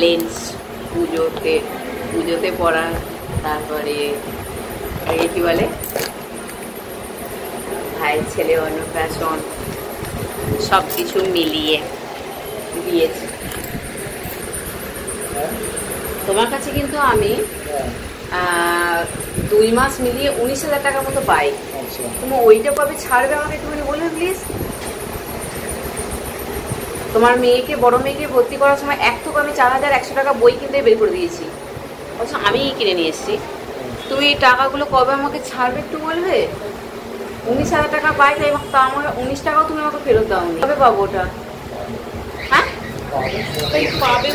Lens পুজোতে পরা, তারপরে কি বলে ভাইয়ের ছেলে অন্নপ্রাশন, সব কিছু মিলিয়ে দিয়েছি। তোমার কাছে কিন্তু আমি 2 মাস মিলিয়ে 19,000 টাকার মতো পাই। তুমি ওইটা কবে ছাড়বে আমাকে একটুখানি বলবে প্লিজ। তোমার মেয়েকে, বড় মেয়েকে ভর্তি করার সময় একটুকু আমি 4,100 টাকা বই কিনতে বের করে দিয়েছি, অথচ আমি কিনে নিয়ে এসেছি। তুমি এই টাকাগুলো কবে আমাকে ছাড়বে একটু বলবে? 19,000 টাকা পাই, তাই আমার 19 টাকাও তুমি আমাকে ফেরত দাওনি। কবে পাবো ওটা? হ্যাঁ পাবে,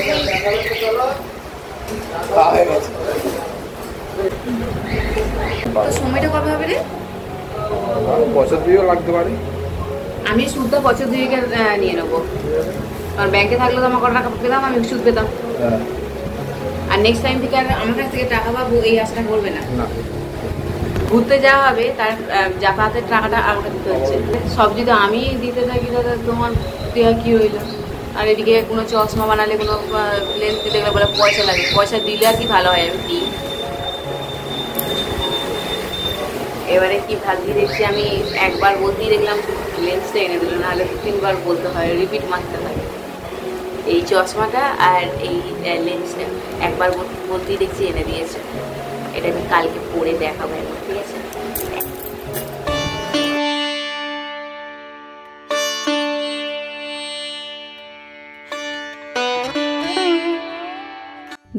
সময়টা কবে হবে রে? বছর 2 লাগতে পারে। আমি সুদটা বছর 2 নিয়ে নেবো, কারণ ব্যাংকে থাকলে তো আমার কত টাকা পেতাম, আমি সুদ পেতাম। আর নেক্সট টাইম থেকে আমার কাছ থেকে টাকা পাবো এই আশাটা করবে না। ঘুরতে যাওয়া হবে, তার যাতায়াতের টাকাটা আমাকে দিতে হচ্ছে। সব যদি আমি দিতে থাকি দাদা, তোমার দেওয়া কি হইলো? আর এদিকে কোনো চশমা বানালে, কোনো লেন্স দিতে গেলে বলে পয়সা লাগে। পয়সা দিলে আর কি ভালো হয়, আমি দিই। এবারে কি ভাগ্যি দেখছি, আমি একবার বলতেই দেখলাম লেন্সটা এনে দিল, নাহলে 2-3 বার বলতে হয়, রিপিট মারতে হয়। এই চশমাটা আর এই লেন্সটা একবার বলতেই দেখছি এনে দিয়েছে। এটা আমি কালকে পরে দেখাবো, ঠিক আছে?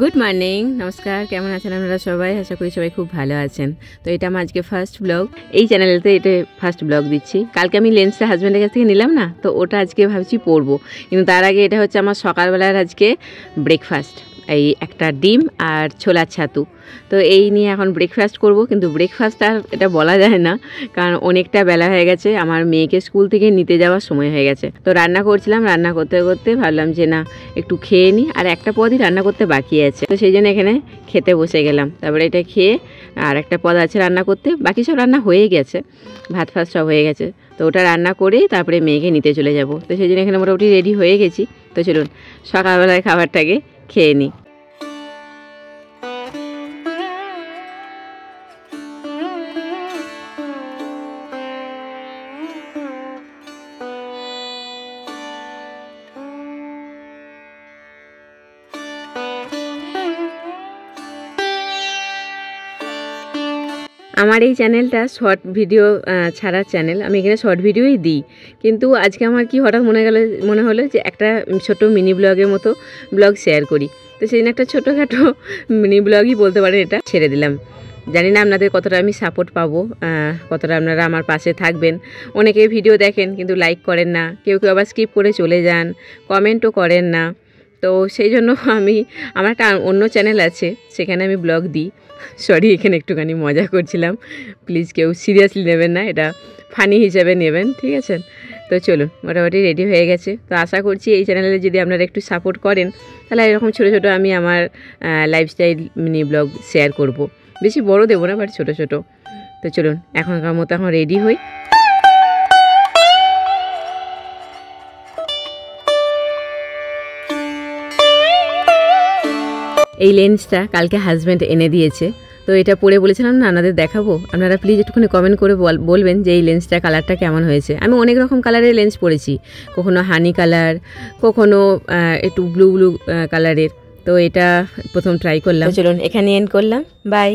গুড মর্নিং, নমস্কার। কেমন আছেন আপনারা সবাই? আশা করি সবাই খুব ভালো আছেন। তো এটা আমার আজকে ফার্স্ট ব্লগ, এই চ্যানেলেতে এটা ফার্স্ট ব্লগ দিচ্ছি। কালকে আমি লেন্সটা হাজব্যান্ডের কাছ থেকে নিলাম না, তো ওটা আজকে ভাবছি পরবো। কিন্তু তার আগে এটা হচ্ছে আমার সকালবেলার আজকে ব্রেকফাস্ট, এই একটা ডিম আর ছোলার ছাতু। তো এই নিয়ে এখন ব্রেকফাস্ট করব, কিন্তু ব্রেকফাস্ট আর এটা বলা যায় না, কারণ অনেকটা বেলা হয়ে গেছে, আমার মেয়েকে স্কুল থেকে নিতে যাওয়ার সময় হয়ে গেছে। তো রান্না করছিলাম, রান্না করতে করতে ভাবলাম যে না একটু খেয়ে নিই, আর একটা পদই রান্না করতে বাকি আছে। তো সেই জন্য এখানে খেতে বসে গেলাম। তারপরে এটা খেয়ে আর একটা পদ আছে রান্না করতে, বাকি সব রান্না হয়ে গেছে, ভাত ফাত সব হয়ে গেছে। তো ওটা রান্না করেই তারপরে মেয়েকে নিতে চলে যাব। তো সেই জন্য এখানে মোটামুটি রেডি হয়ে গেছি। তো চলুন সকালবেলায় খাবারটাকে খেয়ে নিই। আমার এই চ্যানেলটা শর্ট ভিডিও ছাড়ার চ্যানেল, আমি এখানে শর্ট ভিডিওই দিই। কিন্তু আজকে আমার কি হঠাৎ মনে হলো যে একটা ছোট মিনি ব্লগের মতো ব্লগ শেয়ার করি। তো সেই জন্য একটা ছোটোখাটো মিনি ব্লগই বলতে পারেন, এটা ছেড়ে দিলাম। জানি না আপনাদের কতটা আমি সাপোর্ট পাবো, কতটা আপনারা আমার পাশে থাকবেন। অনেকে ভিডিও দেখেন কিন্তু লাইক করেন না, কেউ কেউ আবার স্কিপ করে চলে যান, কমেন্টও করেন না। তো সেই জন্য আমার একটা অন্য চ্যানেল আছে, সেখানে আমি ব্লগ দিই। সরি, এখানে একটুখানি মজা করছিলাম, প্লিজ কেউ সিরিয়াসলি নেবেন না, এটা ফানি হিসেবে নেবেন, ঠিক আছে? তো চলুন, মোটামুটি রেডি হয়ে গেছে। তো আশা করছি এই চ্যানেলে যদি আপনারা একটু সাপোর্ট করেন, তাহলে এরকম ছোটো ছোটো আমি আমার লাইফস্টাইল মিনি ব্লগ শেয়ার করব। বেশি বড় দেবো না, বাট ছোটো ছোটো। তো চলুন এখনকার মতো এখন রেডি হই। এই লেন্সটা কালকে হাজব্যান্ড এনে দিয়েছে, তো এটা পরে বলেছিলাম না আপনাদের দেখাবো। আপনারা প্লিজ একটুখানি কমেন্ট করে বলবেন যে এই লেন্সটা কালারটা কেমন হয়েছে। আমি অনেক রকম কালারের লেন্স পরেছি, কখনো হানি কালার, কখনো একটু ব্লু কালারের। তো এটা প্রথম ট্রাই করলাম। চলুন এখানে এন্ড করলাম, বাই।